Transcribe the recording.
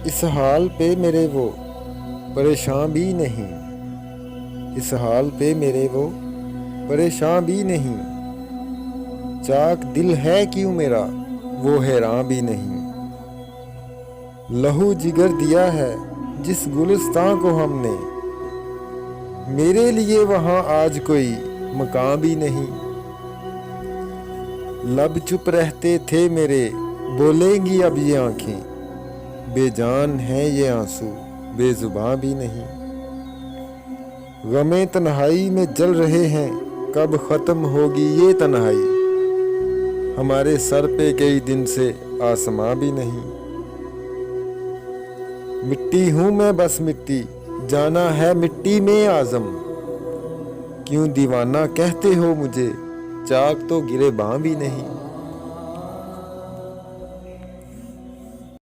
اس حال پہ میرے وہ پریشان بھی نہیں، اس حال پہ میرے وہ پریشان بھی نہیں، چاک دل ہے کیوں میرا وہ حیران بھی نہیں۔ لہو جگر دیا ہے جس گلستان کو ہم نے، میرے لیے وہاں آج کوئی مقام بھی نہیں۔ لب چپ رہتے تھے میرے بولیں گی اب یہ آنکھیں، بے جان ہیں یہ آنسو بے زباں بھی نہیں۔ غم تنہائی میں جل رہے ہیں کب ختم ہوگی یہ تنہائی، ہمارے سر پہ کئی دن سے آسماں بھی نہیں۔ مٹی ہوں میں بس مٹی، جانا ہے مٹی میں عزم، کیوں دیوانہ کہتے ہو مجھے چاک تو گرے باں بھی نہیں۔